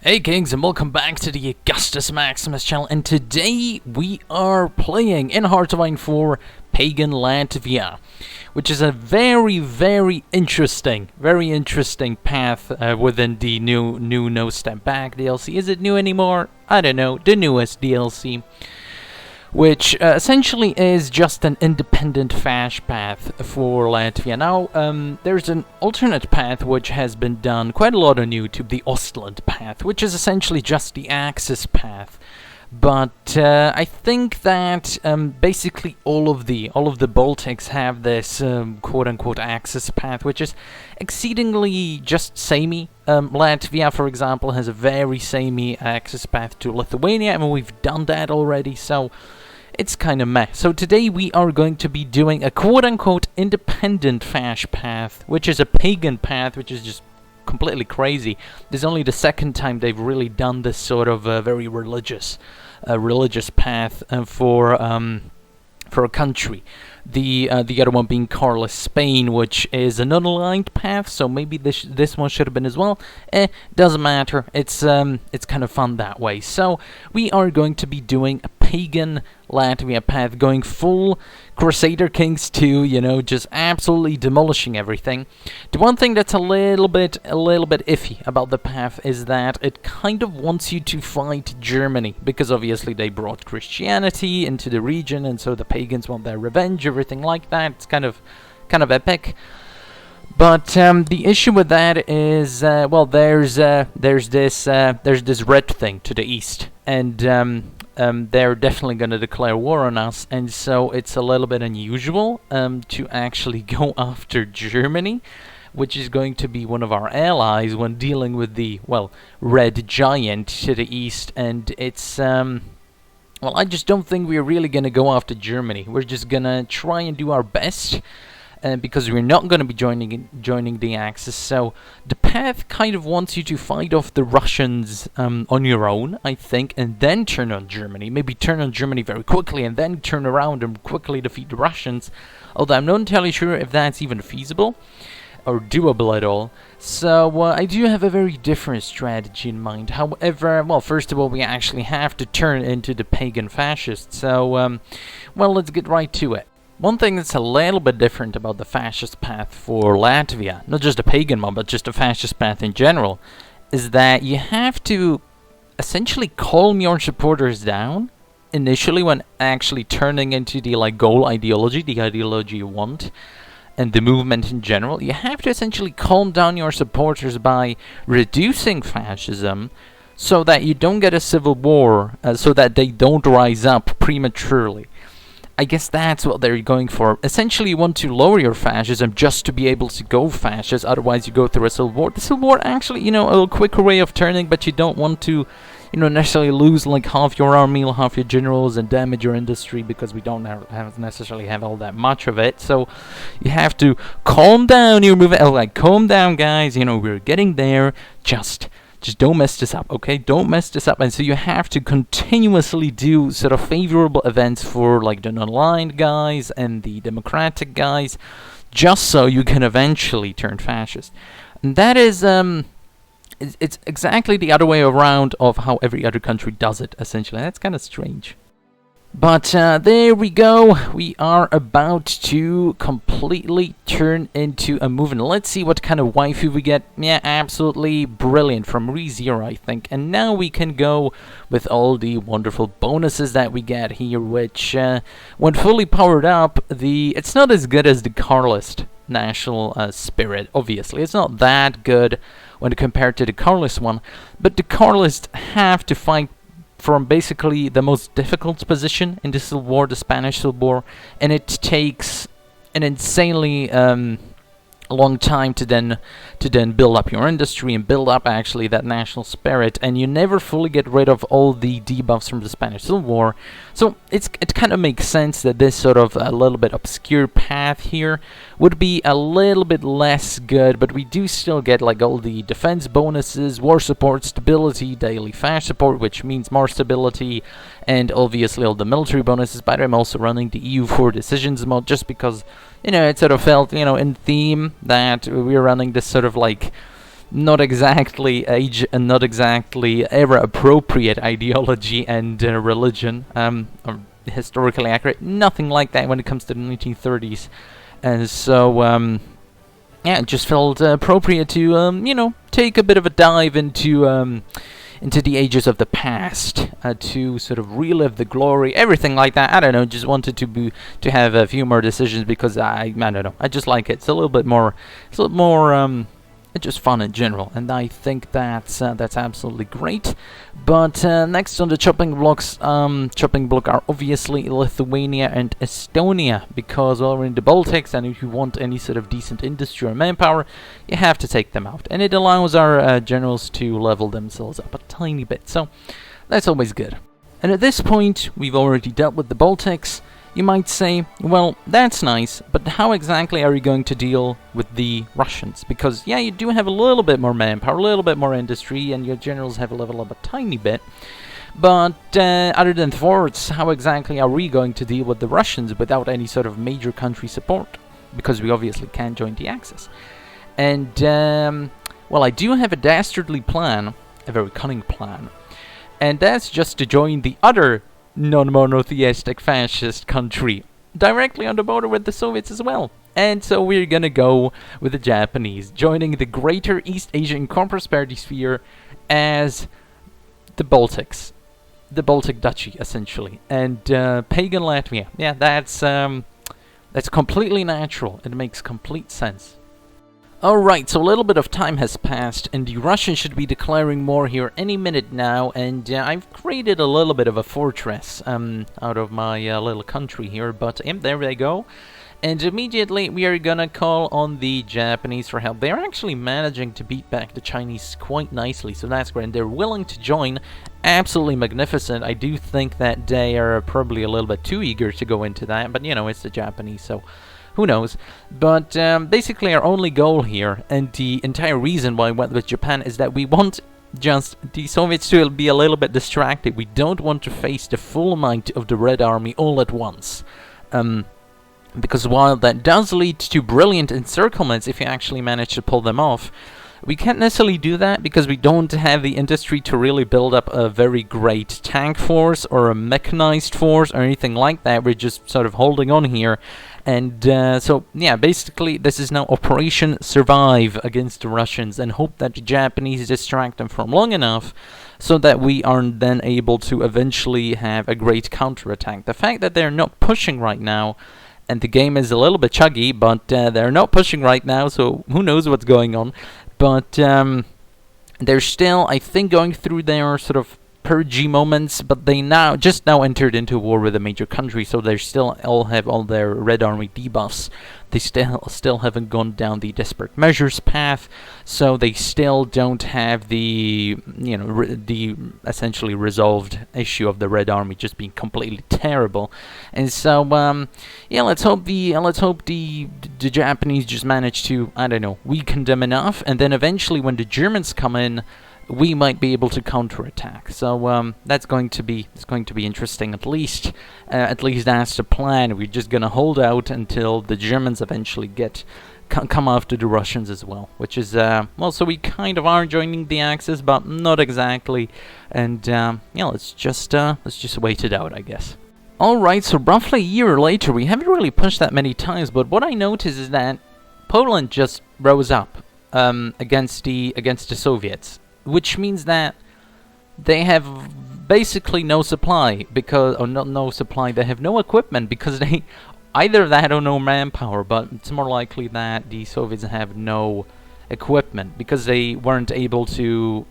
Hey Kings, and welcome back to the Augustus Maximus channel, and today we are playing in Hearts of Iron 4 Pagan Latvia, which is a very interesting path within the new No Step Back DLC. Is it new anymore? I don't know, the newest DLC, which essentially is just an independent fash path for Latvia. Now, there's an alternate path which has been done quite a lot on YouTube, the Ostland path, which is essentially just the Axis path. But I think that basically all of the Baltics have this quote-unquote Axis path, which is exceedingly just samey. Latvia, for example, has a very samey Axis path to Lithuania. I mean, we've done that already, so it's kind of meh. So today we are going to be doing a quote-unquote independent fash path, which is a pagan path, which is just completely crazy. This is only the second time they've really done this sort of very religious path for a country. The other one being Carlist Spain, which is an unaligned path, so maybe this one should have been as well. Doesn't matter. It's kind of fun that way. So we are going to be doing a pagan Latvia path, going full Crusader Kings 2, you know, just absolutely demolishing everything. The one thing that's a little bit iffy about the path is that it kind of wants you to fight Germany, because obviously they brought Christianity into the region, and so the pagans want their revenge, everything like that. It's kind of epic. But the issue with that is, well, there's this red thing to the east, and they're definitely going to declare war on us, and so it's a little bit unusual to actually go after Germany, which is going to be one of our allies when dealing with the, well, red giant to the east, and it's, well, I just don't think we're really going to go after Germany. We're just going to try and do our best, because we're not going to be joining the Axis. So the path kind of wants you to fight off the Russians on your own, I think, and then turn on Germany. Maybe turn on Germany very quickly and then turn around and quickly defeat the Russians. Although I'm not entirely sure if that's even feasible or doable at all. So I do have a very different strategy in mind. However, well, first of all, we actually have to turn into the pagan fascists. So, well, let's get right to it. One thing that's a little bit different about the fascist path for Latvia, not just the pagan one, but just the fascist path in general, is that you have to essentially calm your supporters down initially when actually turning into the goal ideology, the ideology you want, and the movement in general. You have to essentially calm down your supporters by reducing fascism so that you don't get a civil war, so that they don't rise up prematurely. I guess that's what they're going for. Essentially, you want to lower your fascism just to be able to go fascist, otherwise you go through a civil war. The civil war actually, you know, a quicker way of turning, but you don't want to, you know, necessarily lose like half your army, half your generals, and damage your industry, because we don't necessarily have all that much of it. So you have to calm down your movement. Like, calm down, guys, you know, we're getting there. Just don't mess this up, okay? Don't mess this up. And so you have to continuously do sort of favorable events for like the non-aligned guys and the democratic guys, just so you can eventually turn fascist. And that is, it's exactly the other way around of how every other country does it, essentially. That's kind of strange. But there we go. We are about to completely turn into a movement. Let's see what kind of waifu we get. Yeah, absolutely brilliant from ReZero, I think. And now we can go with all the wonderful bonuses that we get here, which, when fully powered up, it's not as good as the Carlist national spirit, obviously. It's not that good when compared to the Carlist one, but the Carlist have to fight from basically the most difficult position in the Civil War, the Spanish Civil War, and it takes an insanely long time to then build up your industry and build up actually that national spirit, and you never fully get rid of all the debuffs from the Spanish Civil War. So it kind of makes sense that this sort of a little bit obscure path here would be a little bit less good, but we do still get like all the defense bonuses, war support, stability, daily fash support, which means more stability, and obviously all the military bonuses. But I'm also running the EU4 decisions mode just because, you know, it sort of felt, you know, in theme that we were running this sort of like not exactly age and not exactly era appropriate ideology and religion, or historically accurate. Nothing like that when it comes to the 1930s. And so, yeah, it just felt appropriate to, you know, take a bit of a dive into the ages of the past, to sort of relive the glory, everything like that. I don't know, just wanted to have a few more decisions because I don't know, I just like it. It's a little bit more, it's just fun in general, and I think that's absolutely great. But next on the chopping block are obviously Lithuania and Estonia, because well, we're in the Baltics, and if you want any sort of decent industry or manpower, you have to take them out, and it allows our generals to level themselves up a tiny bit, so that's always good. And at this point, we've already dealt with the Baltics. You might say, well, that's nice, but how exactly are you going to deal with the Russians? Because, yeah, you do have a little bit more manpower, a little bit more industry, and your generals have a level up a tiny bit. But other than forts, how exactly are we going to deal with the Russians without any sort of major country support? Because we obviously can't join the Axis. And, well, I do have a dastardly plan, a very cunning plan, and that's just to join the other non-monotheistic fascist country directly on the border with the Soviets as well. And so we're gonna go with the Japanese, joining the Greater East Asian Co-Prosperity Sphere as the Baltics, the Baltic Duchy, essentially. And Pagan Latvia, yeah, that's completely natural. It makes complete sense. Alright, so a little bit of time has passed, and the Russians should be declaring war here any minute now, and I've created a little bit of a fortress out of my little country here, but there they go. And immediately we are gonna call on the Japanese for help. They're actually managing to beat back the Chinese quite nicely, so that's great, and they're willing to join. Absolutely magnificent. I do think that they are probably a little bit too eager to go into that, but you know, it's the Japanese, so who knows. But basically our only goal here, and the entire reason why I went with Japan, is that we want just the Soviets to be a little bit distracted. We don't want to face the full might of the Red Army all at once. Because while that does lead to brilliant encirclements if you actually manage to pull them off, we can't necessarily do that because we don't have the industry to really build up a very great tank force or a mechanized force or anything like that. We're just sort of holding on here. And so, yeah, basically this is now Operation Survive against the Russians, and hope that the Japanese distract them for long enough so that we are then able to eventually have a great counterattack. The fact that they're not pushing right now, and the game is a little bit chuggy, but they're not pushing right now, so who knows what's going on. But they're still, I think, going through their sort of purgy moments, but they just now entered into war with a major country, so they still all have all their Red Army debuffs. They still haven't gone down the desperate measures path, so they still don't have the, you know, the essentially resolved issue of the Red Army just being completely terrible. And so yeah, let's hope the Japanese just manage to, I don't know, weaken them enough, and then eventually when the Germans come in, we might be able to counterattack. So that's going to be interesting. At least that's the plan. We're just gonna hold out until the Germans eventually come after the Russians as well, which is well, so we kind of are joining the Axis, but not exactly. And yeah, let's just wait it out, I guess. Alright, so roughly a year later, we haven't really pushed that many times, but what I notice is that Poland just rose up against the Soviets, which means that they have basically no supply, because, or not no supply, they have no equipment, because they, either that or no manpower, but it's more likely that the Soviets have no equipment, because they weren't able to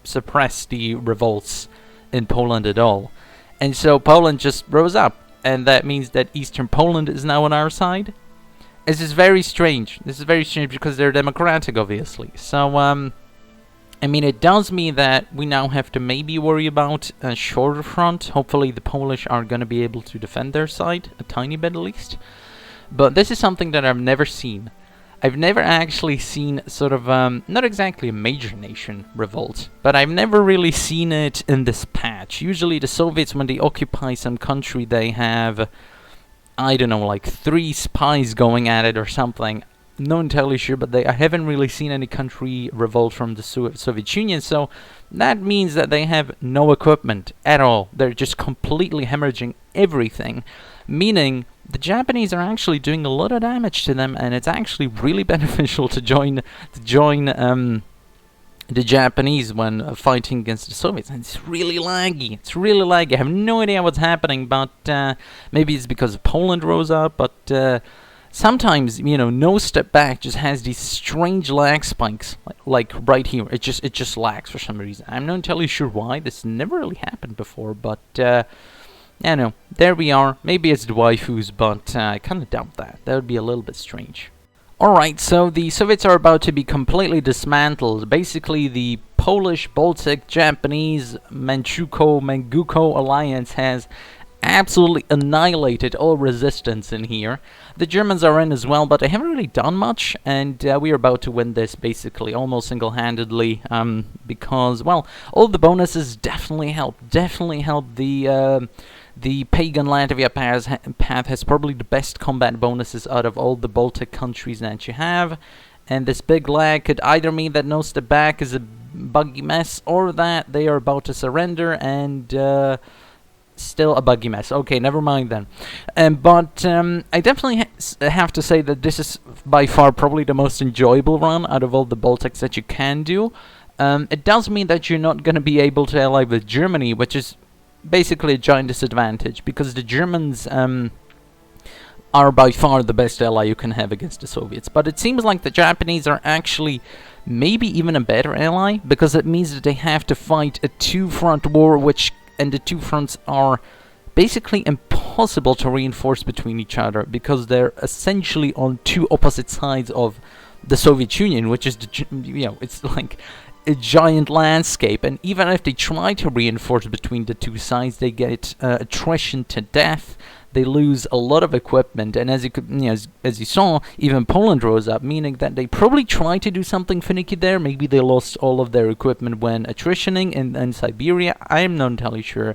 suppress the revolts in Poland at all. And so Poland just rose up, and that means that Eastern Poland is now on our side. This is very strange. This is very strange because they're democratic, obviously. So, I mean, it does mean that we now have to maybe worry about a shorter front. Hopefully the Polish are going to be able to defend their side, a tiny bit at least. But this is something that I've never seen. I've never actually seen sort of, not exactly a major nation revolt, but I've never really seen it in this patch. Usually the Soviets, when they occupy some country, they have, I don't know, like 3 spies going at it or something. not entirely sure, but I haven't really seen any country revolt from the Soviet Union, so that means that they have no equipment at all. They're just completely hemorrhaging everything, meaning the Japanese are actually doing a lot of damage to them, and it's actually really beneficial to join the Japanese when fighting against the Soviets. And it's really laggy. It's really laggy. I have no idea what's happening, but maybe it's because Poland rose up, but sometimes, no step back just has these strange lag spikes, like right here. It just lags for some reason. I'm not entirely sure why. This never really happened before, but there we are. Maybe it's the waifus, but I kind of doubt that. That would be a little bit strange. Alright, so the Soviets are about to be completely dismantled. Basically, the Polish, Baltic, Japanese, Manchukuo alliance has absolutely annihilated all resistance in here. The Germans are in as well, but they haven't really done much, and we are about to win this basically almost single-handedly, because, well, all the bonuses definitely help. The Pagan Latvia path has probably the best combat bonuses out of all the Baltic countries that you have, and this big lag could either mean that no step back is a buggy mess, or that they are about to surrender, and still a buggy mess. Okay, never mind then. But I definitely have to say that this is by far probably the most enjoyable run out of all the Baltics that you can do. It does mean that you're not going to be able to ally with Germany, which is basically a giant disadvantage, because the Germans are by far the best ally you can have against the Soviets. But it seems like the Japanese are actually maybe even a better ally, because it means that they have to fight a two-front war, and the two fronts are basically impossible to reinforce between each other, because they're essentially on two opposite sides of the Soviet Union, which is it's like a giant landscape, and even if they try to reinforce between the two sides, they get attrition to death. They lose a lot of equipment, and as you saw, even Poland rose up, meaning that they probably tried to do something finicky there. Maybe they lost all of their equipment when attritioning in Siberia. I am not entirely sure,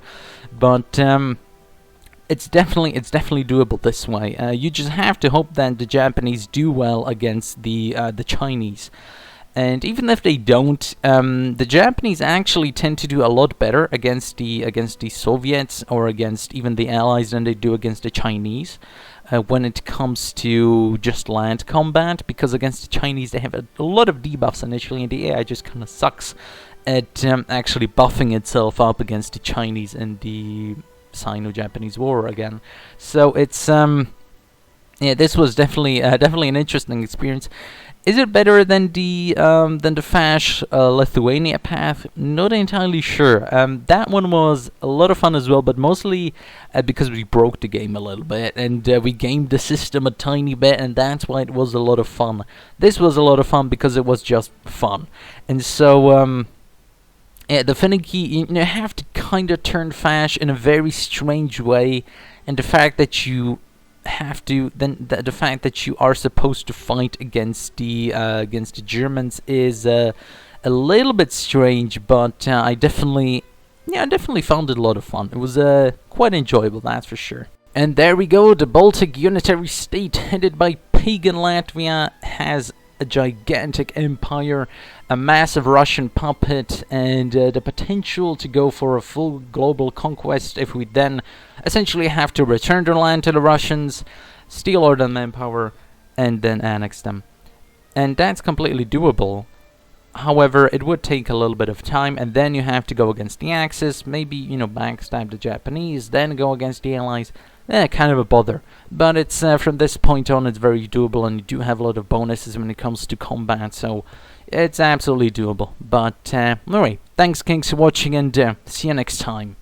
but it's definitely doable this way. You just have to hope that the Japanese do well against the Chinese. And even if they don't, the Japanese actually tend to do a lot better against the Soviets or against even the Allies than they do against the Chinese when it comes to just land combat, because against the Chinese they have a lot of debuffs initially, and the AI just kind of sucks at actually buffing itself up against the Chinese in the Sino-Japanese War again. So it's this was definitely an interesting experience. Is it better than the Fash Lithuania path? Not entirely sure. That one was a lot of fun as well, but mostly because we broke the game a little bit, and we gamed the system a tiny bit, and that's why it was a lot of fun. This was a lot of fun because it was just fun. And so, the finicky, you have to kind of turn Fash in a very strange way, and the fact that you have to, then the fact that you are supposed to fight against the Germans is a little bit strange, but I definitely found it a lot of fun. It was quite enjoyable, that's for sure. And there we go, the Baltic unitary state headed by Pagan Latvia has a gigantic empire, a massive Russian puppet, and the potential to go for a full global conquest if we then essentially have to return their land to the Russians, steal all their manpower, and then annex them. And that's completely doable. However, it would take a little bit of time, and then you have to go against the Axis, maybe, backstab the Japanese, then go against the Allies. Kind of a bother. But it's from this point on, it's very doable, and you do have a lot of bonuses when it comes to combat, so it's absolutely doable. But anyway, thanks Kings for watching, and see you next time.